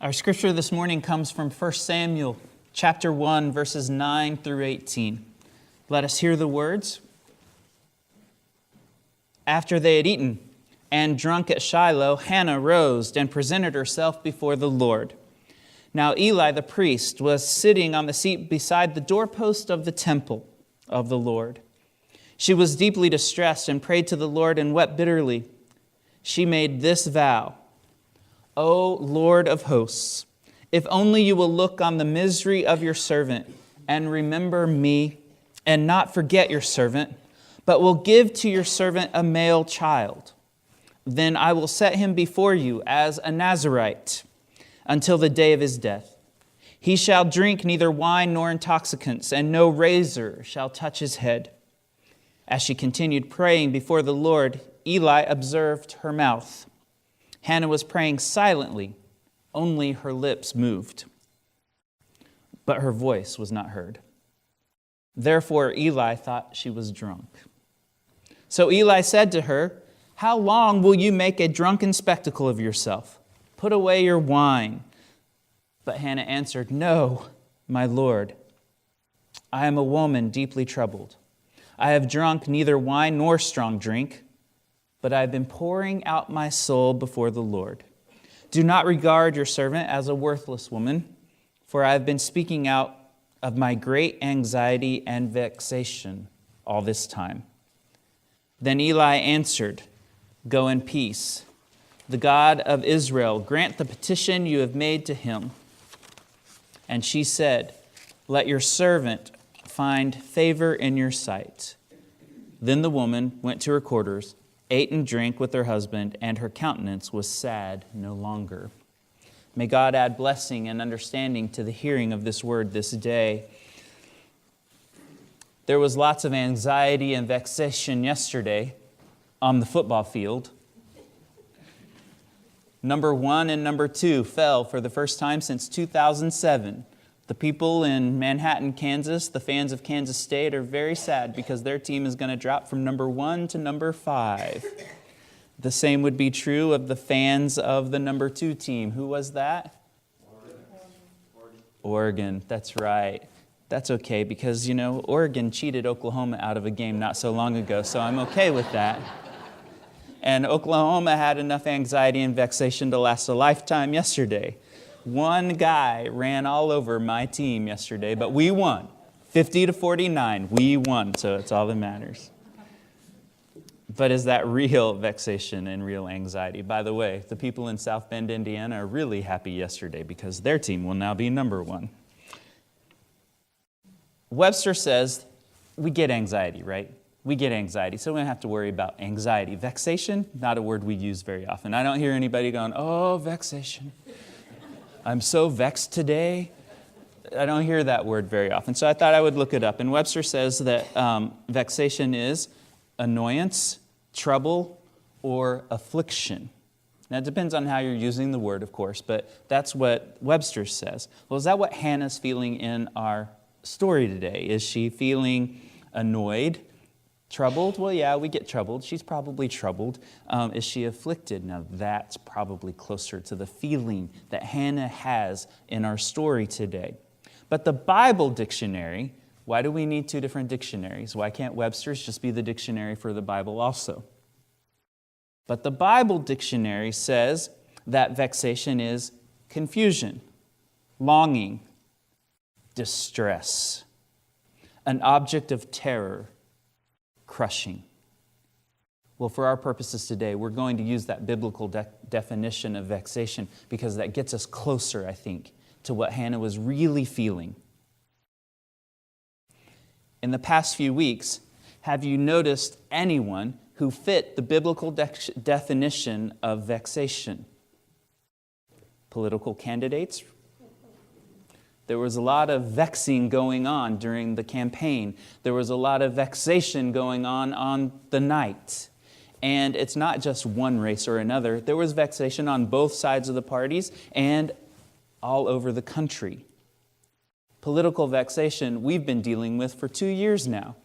Our scripture this morning comes from 1 Samuel chapter 1, verses 9 through 18. Let us hear the words. After they had eaten and drunk at Shiloh, Hannah rose and presented herself before the Lord. Now Eli the priest was sitting on the seat beside the doorpost of the temple of the Lord. She was deeply distressed and prayed to the Lord and wept bitterly. She made this vow, O Lord of hosts, if only you will look on the misery of your servant and remember me and not forget your servant, but will give to your servant a male child. Then I will set him before you as a Nazirite until the day of his death. He shall drink neither wine nor intoxicants, and no razor shall touch his head. As she continued praying before the Lord, Eli observed her mouth. Hannah was praying silently, only her lips moved, but her voice was not heard. Therefore Eli thought she was drunk. So Eli said to her, How long will you make a drunken spectacle of yourself? Put away your wine. But Hannah answered, No, my Lord, I am a woman deeply troubled. I have drunk neither wine nor strong drink, but I have been pouring out my soul before the Lord. Do not regard your servant as a worthless woman, for I have been speaking out of my great anxiety and vexation all this time. Then Eli answered, Go in peace. The God of Israel grant the petition you have made to him. And she said, Let your servant find favor in your sight. Then the woman went to her quarters, ate and drank with her husband, and her countenance was sad no longer. May God add blessing and understanding to the hearing of this word this day. There was lots of anxiety and vexation yesterday on the football field. Number 1 and number 2 fell for the first time since 2007. The people in Manhattan, Kansas, the fans of Kansas State, are very sad because their team is going to drop from number 1 to number 5. The same would be true of the fans of the number 2 team. Who was that? Oregon. That's right. That's okay because, Oregon cheated Oklahoma out of a game not so long ago, so I'm okay with that. And Oklahoma had enough anxiety and vexation to last a lifetime yesterday. One guy ran all over my team yesterday, but we won. 50-49, we won, so it's all that matters. But is that real vexation and real anxiety? By the way, the people in South Bend, Indiana are really happy yesterday because their team will now be number 1. Webster says we get anxiety, right? We get anxiety, so we don't have to worry about anxiety. Vexation, not a word we use very often. I don't hear anybody going, oh, vexation. I'm so vexed today. I don't hear that word very often, so I thought I would look it up. And Webster says that vexation is annoyance, trouble, or affliction. Now, it depends on how you're using the word, of course, but that's what Webster says. Well, is that what Hannah's feeling in our story today? Is she feeling annoyed? Troubled? Well, yeah, we get troubled. She's probably troubled. Is she afflicted? Now, that's probably closer to the feeling that Hannah has in our story today. But the Bible dictionary, why do we need 2 different dictionaries? Why can't Webster's just be the dictionary for the Bible also? But the Bible dictionary says that vexation is confusion, longing, distress, an object of terror, crushing. Well, for our purposes today, we're going to use that biblical definition of vexation because that gets us closer, I think, to what Hannah was really feeling. In the past few weeks, have you noticed anyone who fit the biblical definition of vexation? Political candidates? There was a lot of vexing going on during the campaign. There was a lot of vexation going on the night. And it's not just one race or another. There was vexation on both sides of the parties and all over the country. Political vexation we've been dealing with for 2 years now.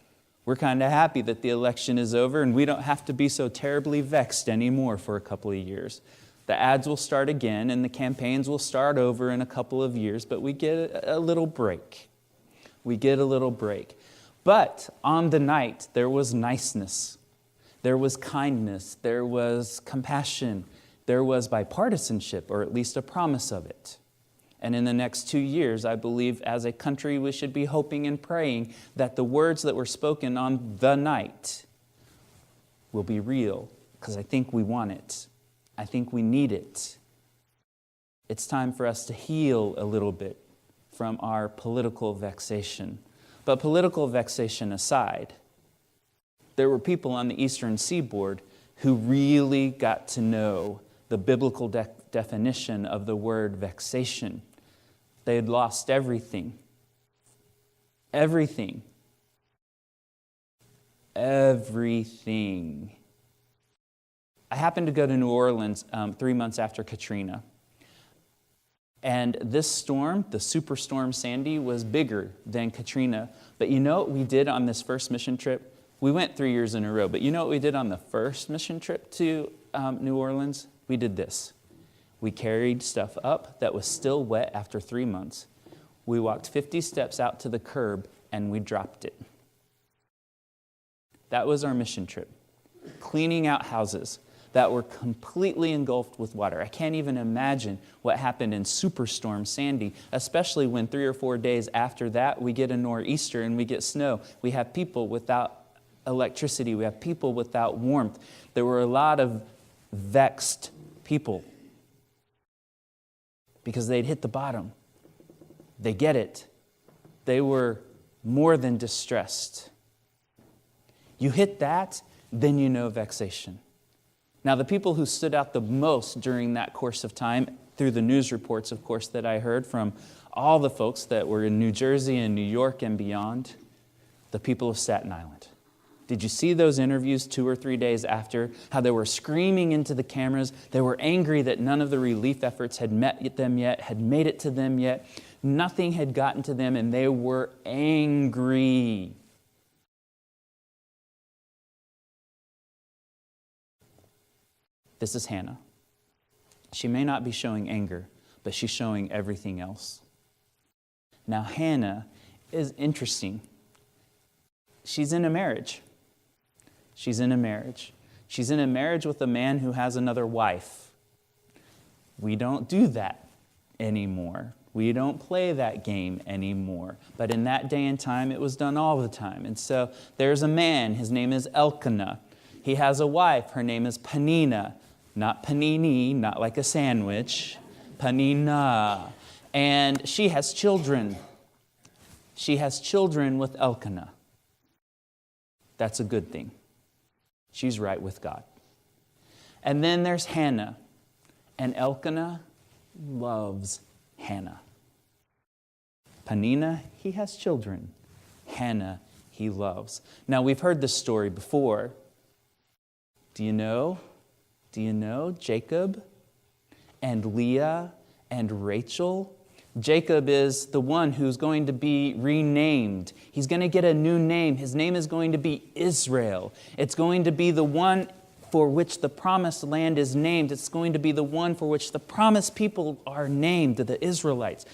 We're kind of happy that the election is over and we don't have to be so terribly vexed anymore for a couple of years. The ads will start again, and the campaigns will start over in a couple of years, but we get a little break. We get a little break. But on the night, there was niceness. There was kindness. There was compassion. There was bipartisanship, or at least a promise of it. And in the next 2 years, I believe as a country we should be hoping and praying that the words that were spoken on the night will be real, because I think we want it. I think we need it. It's time for us to heal a little bit from our political vexation. But political vexation aside, there were people on the Eastern Seaboard who really got to know the biblical definition of the word vexation. They had lost everything. Everything. Everything. I happened to go to New Orleans 3 months after Katrina. And this storm, the superstorm Sandy, was bigger than Katrina. But you know what we did on this first mission trip? We went 3 years in a row, but you know what we did on the first mission trip to New Orleans? We did this. We carried stuff up that was still wet after 3 months. We walked 50 steps out to the curb and we dropped it. That was our mission trip. Cleaning out houses that were completely engulfed with water. I can't even imagine what happened in Superstorm Sandy, especially when 3 or 4 days after that we get a nor'easter and we get snow. We have people without electricity. We have people without warmth. There were a lot of vexed people because they'd hit the bottom. They get it. They were more than distressed. You hit that, then you know vexation. Now, the people who stood out the most during that course of time, through the news reports, of course, that I heard from all the folks that were in New Jersey and New York and beyond, the people of Staten Island. Did you see those interviews 2 or 3 days after? How they were screaming into the cameras. They were angry that none of the relief efforts had met them yet, had made it to them yet. Nothing had gotten to them, and they were angry. This is Hannah. She may not be showing anger, but she's showing everything else. Now, Hannah is interesting. She's in a marriage. She's in a marriage. She's in a marriage with a man who has another wife. We don't do that anymore. We don't play that game anymore. But in that day and time, it was done all the time. And so there's a man. His name is Elkanah. He has a wife. Her name is Peninnah. Not panini, not like a sandwich. Peninnah. And she has children. She has children with Elkanah. That's a good thing. She's right with God. And then there's Hannah. And Elkanah loves Hannah. Peninnah, he has children. Hannah, he loves. Now, we've heard this story before. Do you know Jacob and Leah and Rachel? Jacob is the one who's going to be renamed. He's going to get a new name. His name is going to be Israel. It's going to be the one for which the promised land is named. It's going to be the one for which the promised people are named, the Israelites.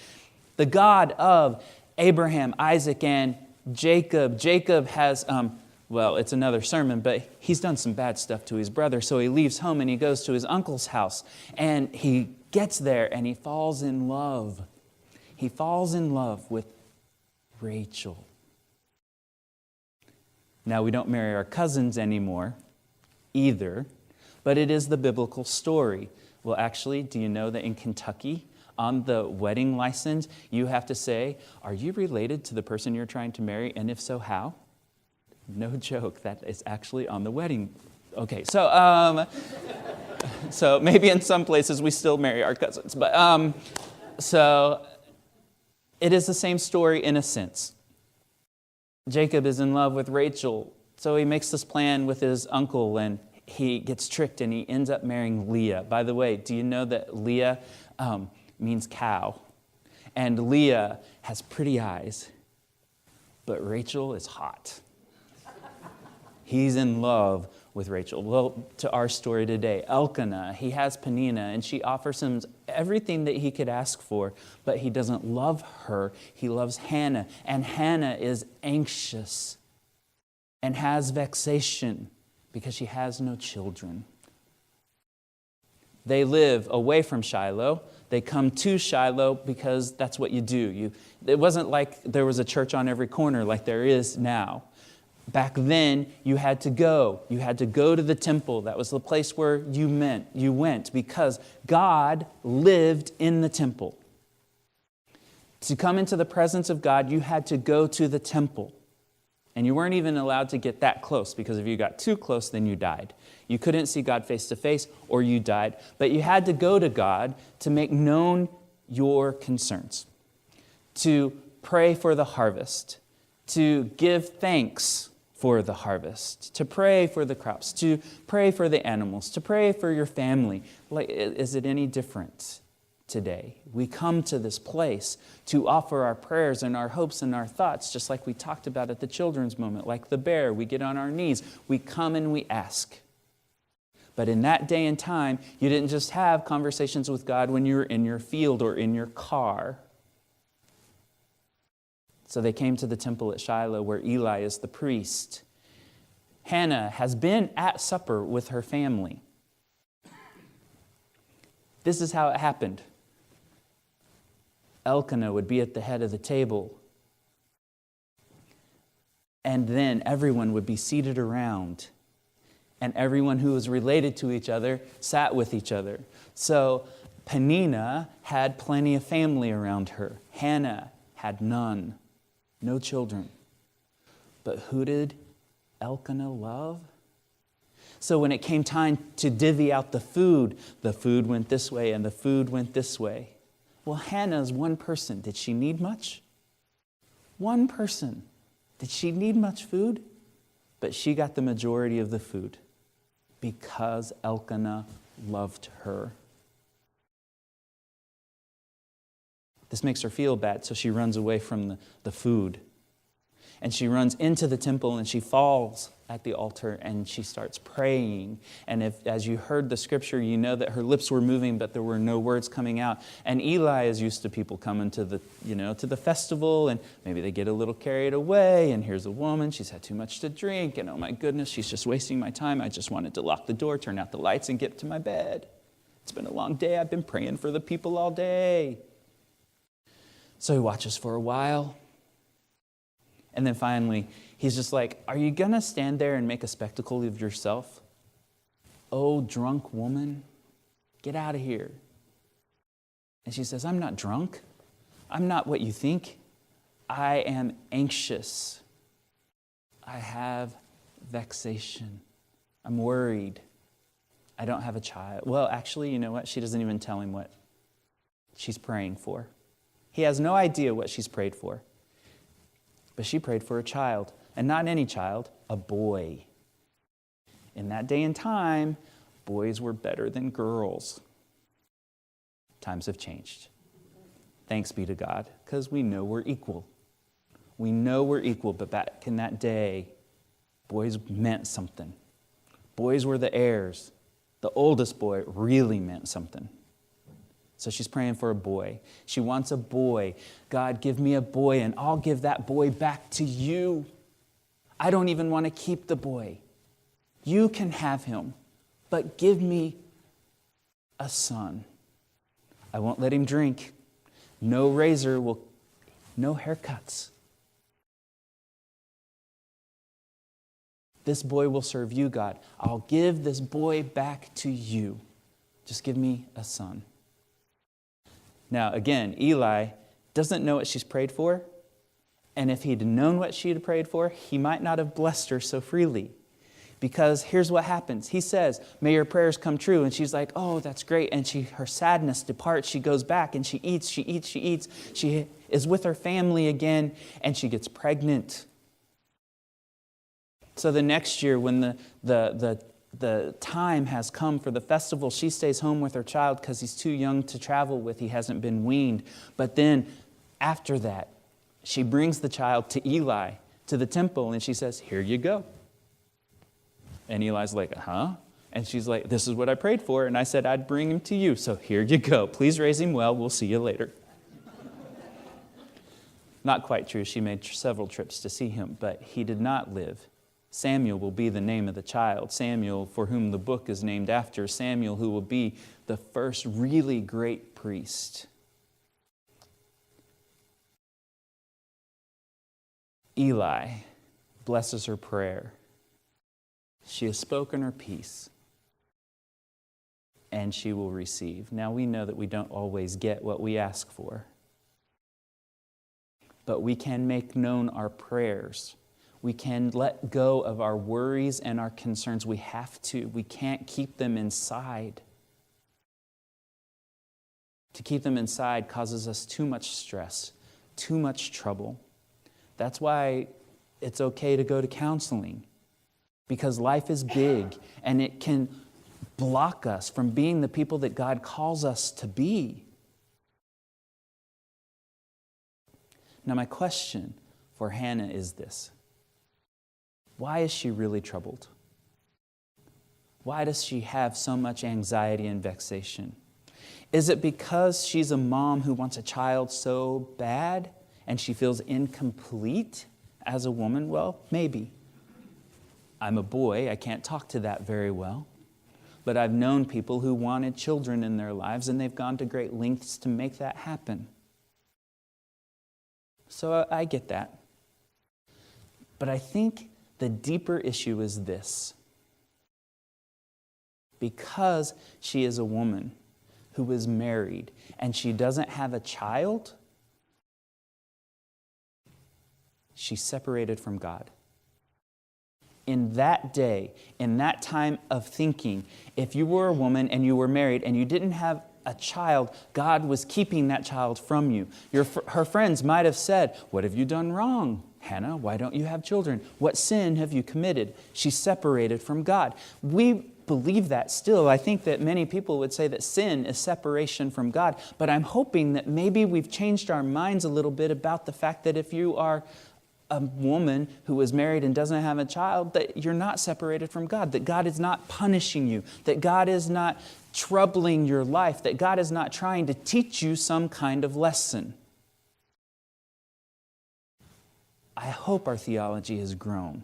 The God of Abraham, Isaac, and Jacob. Jacob has, it's another sermon, but he's done some bad stuff to his brother. So he leaves home and he goes to his uncle's house. And he gets there and he falls in love. He falls in love with Rachel. Now, we don't marry our cousins anymore either, but it is the biblical story. Well, actually, do you know that in Kentucky, on the wedding license, you have to say, are you related to the person you're trying to marry? And if so, how? No joke, that is actually on the wedding. Okay, so maybe in some places we still marry our cousins. But so it is the same story in a sense. Jacob is in love with Rachel, so he makes this plan with his uncle, and he gets tricked, and he ends up marrying Leah. By the way, do you know that Leah means cow? And Leah has pretty eyes, but Rachel is hot. He's in love with Rachel? Well, to our story today, Elkanah, he has Peninnah, and she offers him everything that he could ask for, but he doesn't love her. He loves Hannah, and Hannah is anxious and has vexation because she has no children. They live away from Shiloh. They come to Shiloh because that's what you do. It wasn't like there was a church on every corner like there is now. Back then, you had to go. You had to go to the temple. That was the place where you went because God lived in the temple. To come into the presence of God, you had to go to the temple. And you weren't even allowed to get that close because if you got too close, then you died. You couldn't see God face to face or you died. But you had to go to God to make known your concerns, to pray for the harvest, to give thanks for the harvest, to pray for the crops, to pray for the animals, to pray for your family. Like, is it any different today? We come to this place to offer our prayers and our hopes and our thoughts, just like we talked about at the children's moment, like the bear. We get on our knees, we come and we ask. But in that day and time, you didn't just have conversations with God when you were in your field or in your car. So they came to the temple at Shiloh where Eli is the priest. Hannah has been at supper with her family. This is how it happened. Elkanah would be at the head of the table. And then everyone would be seated around. And everyone who was related to each other sat with each other. So Peninnah had plenty of family around her. Hannah had none. No children. But who did Elkanah love? So when it came time to divvy out the food went this way and the food went this way. Well, Hannah's one person. Did she need much? One person. Did she need much food? But she got the majority of the food because Elkanah loved her. This makes her feel bad, so she runs away from the food. And she runs into the temple and she falls at the altar and she starts praying. And as you heard the scripture, you know that her lips were moving, but there were no words coming out. And Eli is used to people coming to the festival, and maybe they get a little carried away. And here's a woman, she's had too much to drink, and oh my goodness, she's just wasting my time. I just wanted to lock the door, turn out the lights, and get to my bed. It's been a long day. I've been praying for the people all day. So he watches for a while. And then finally, he's just like, are you going to stand there and make a spectacle of yourself? Oh, drunk woman, get out of here. And she says, I'm not drunk. I'm not what you think. I am anxious. I have vexation. I'm worried. I don't have a child. Well, actually, you know what? She doesn't even tell him what she's praying for. He has no idea what she's prayed for. But she prayed for a child, and not any child, a boy. In that day and time, boys were better than girls. Times have changed. Thanks be to God, because we know we're equal. We know we're equal, but back in that day, boys meant something. Boys were the heirs. The oldest boy really meant something. So she's praying for a boy. She wants a boy. God, give me a boy, and I'll give that boy back to you. I don't even want to keep the boy. You can have him, but give me a son. I won't let him drink. No razor no haircuts. This boy will serve you, God. I'll give this boy back to you. Just give me a son. Now, again, Eli doesn't know what she's prayed for. And if he'd known what she had prayed for, he might not have blessed her so freely. Because here's what happens. He says, may your prayers come true. And she's like, oh, that's great. And her sadness departs. She goes back and she eats. She is with her family again, and she gets pregnant. So the next year, when the time has come for the festival, she stays home with her child because he's too young to travel with. He hasn't been weaned. But then after that, she brings the child to Eli, to the temple, and she says, here you go. And Eli's like, huh? And she's like, this is what I prayed for, and I said I'd bring him to you, so here you go. Please raise him well. We'll see you later. Not quite true. She made several trips to see him, but he did not live. Samuel will be the name of the child. Samuel, for whom the book is named after. Samuel, who will be the first really great priest. Eli blesses her prayer. She has spoken her piece, and she will receive. Now we know that we don't always get what we ask for, but we can make known our prayers. We can let go of our worries and our concerns. We have to. We can't keep them inside. To keep them inside causes us too much stress, too much trouble. That's why it's okay to go to counseling, because life is big and it can block us from being the people that God calls us to be. Now, my question for Hannah is this. Why is she really troubled? Why does she have so much anxiety and vexation? Is it because she's a mom who wants a child so bad and she feels incomplete as a woman? Well, maybe. I'm a boy. I can't talk to that very well. But I've known people who wanted children in their lives, and they've gone to great lengths to make that happen. So I get that. But I think the deeper issue is this. Because she is a woman who is married and she doesn't have a child, she's separated from God. In that day, in that time of thinking, if you were a woman and you were married and you didn't have a child, God was keeping that child from you. Her friends might have said, "What have you done wrong, Hannah? Why don't you have children? What sin have you committed?" She's separated from God. We believe that still. I think that many people would say that sin is separation from God, but I'm hoping that maybe we've changed our minds a little bit about the fact that if you are a woman who is married and doesn't have a child, that you're not separated from God, that God is not punishing you, that God is not troubling your life, that God is not trying to teach you some kind of lesson. I hope our theology has grown.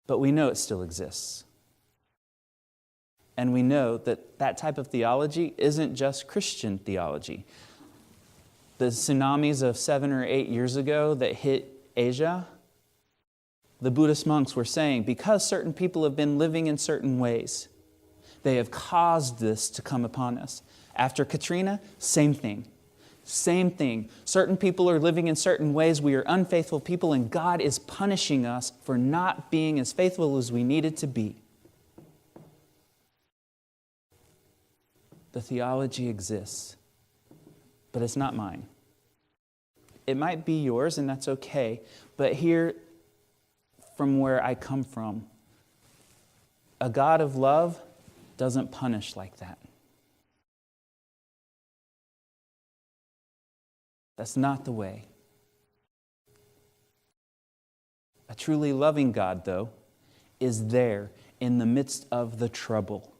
But we know it still exists. And we know that that type of theology isn't just Christian theology. The tsunamis of 7 or 8 years ago that hit Asia, the Buddhist monks were saying, because certain people have been living in certain ways, they have caused this to come upon us. After Katrina, same thing. Same thing. Certain people are living in certain ways. We are unfaithful people, and God is punishing us for not being as faithful as we needed to be. The theology exists, but it's not mine. It might be yours, and that's okay. But here, from where I come from, a God of love doesn't punish like that. That's not the way. A truly loving God, though, is there in the midst of the trouble,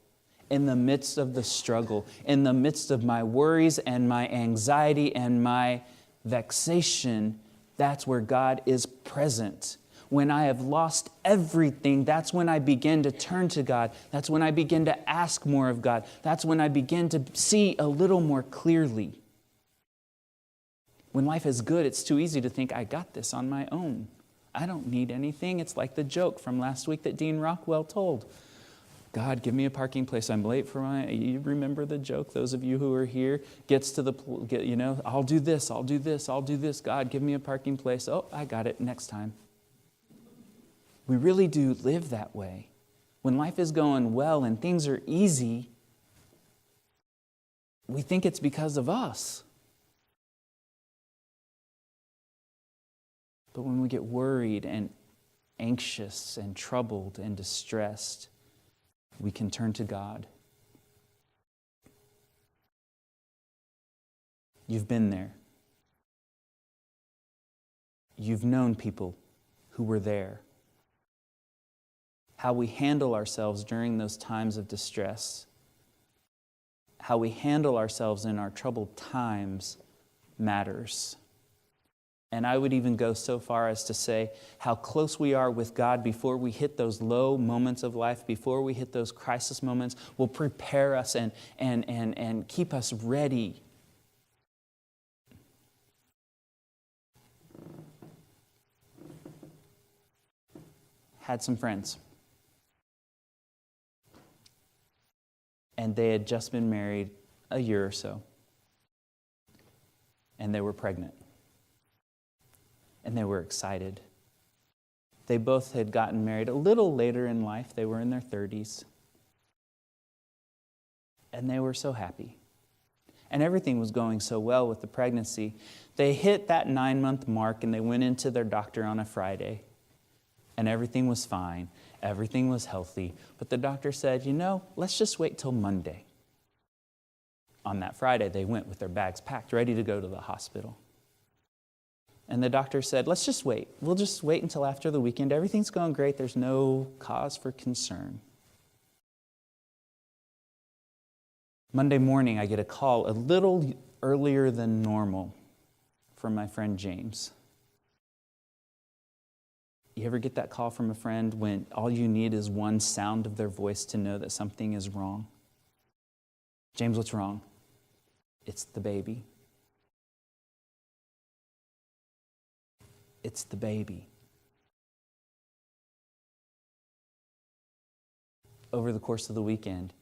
in the midst of the struggle, in the midst of my worries and my anxiety and my vexation. That's where God is present. When I have lost everything, that's when I begin to turn to God. That's when I begin to ask more of God. That's when I begin to see a little more clearly. When life is good, it's too easy to think, I got this on my own. I don't need anything. It's like the joke from last week that Dean Rockwell told. God, give me a parking place. I'm late for you remember the joke? Those of you who are here, gets to I'll do this, I'll do this, I'll do this. God, give me a parking place. Oh, I got it next time. We really do live that way. When life is going well and things are easy, we think it's because of us. But when we get worried and anxious and troubled and distressed, we can turn to God. You've been there. You've known people who were there. How we handle ourselves during those times of distress, how we handle ourselves in our troubled times matters. And I would even go so far as to say how close we are with God before we hit those low moments of life, before we hit those crisis moments, will prepare us and keep us ready. Had some friends. And they had just been married a year or so. And they were pregnant. And they were excited. They both had gotten married a little later in life. They were in their 30s. And they were so happy. And everything was going so well with the pregnancy. They hit that 9-month mark and they went into their doctor on a Friday. And everything was fine. Everything was healthy. But the doctor said, let's just wait till Monday. On that Friday, they went with their bags packed, ready to go to the hospital. And the doctor said, let's just wait. We'll just wait until after the weekend. Everything's going great. There's no cause for concern. Monday morning, I get a call a little earlier than normal from my friend James. You ever get that call from a friend when all you need is one sound of their voice to know that something is wrong? James, what's wrong? It's the baby. It's the baby. Over the course of the weekend,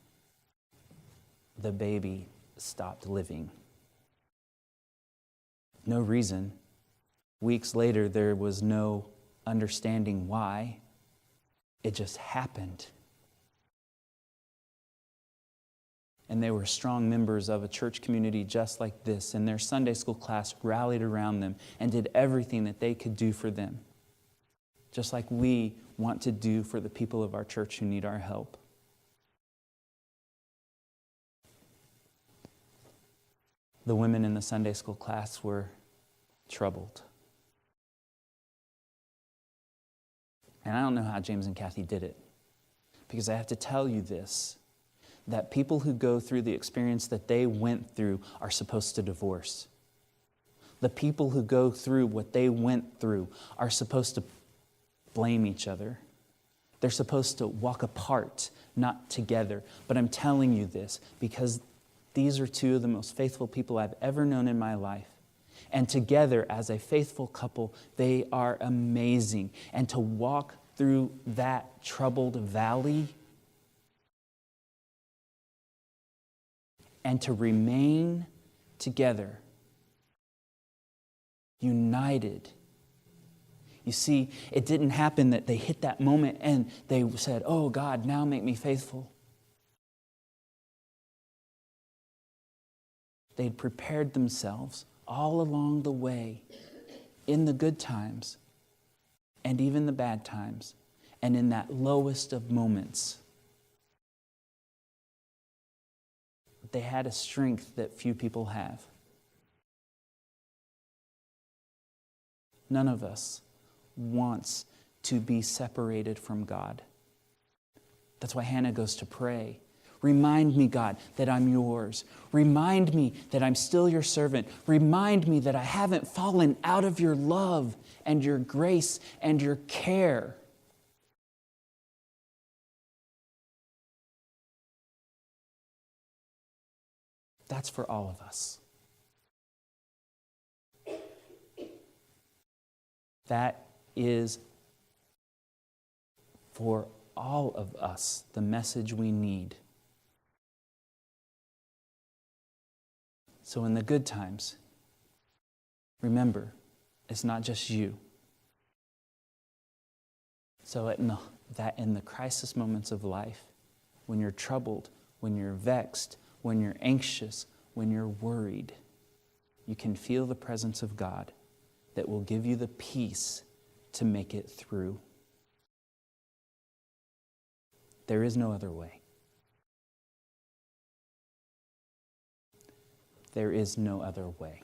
the baby stopped living. No reason. Weeks later, there was no understanding why. It just happened. And they were strong members of a church community just like this, and their Sunday school class rallied around them and did everything that they could do for them, just like we want to do for the people of our church who need our help. The women in the Sunday school class were troubled. And I don't know how James and Kathy did it, because I have to tell you this, that people who go through the experience that they went through are supposed to divorce. The people who go through what they went through are supposed to blame each other. They're supposed to walk apart, not together. But I'm telling you this because these are two of the most faithful people I've ever known in my life. And together, as a faithful couple, they are amazing. And to walk through that troubled valley and to remain together, united. You see, it didn't happen that they hit that moment and they said, "Oh God, now make me faithful." They'd prepared themselves all along the way, in the good times and even the bad times, and in that lowest of moments. They had a strength that few people have. None of us wants to be separated from God. That's why Hannah goes to pray. Remind me, God, that I'm yours. Remind me that I'm still your servant. Remind me that I haven't fallen out of your love and your grace and your care. That's for all of us. That is for all of us the message we need. So in the good times, remember, it's not just you. So in the crisis moments of life, when you're troubled, when you're vexed, when you're anxious, when you're worried, you can feel the presence of God that will give you the peace to make it through. There is no other way. There is no other way.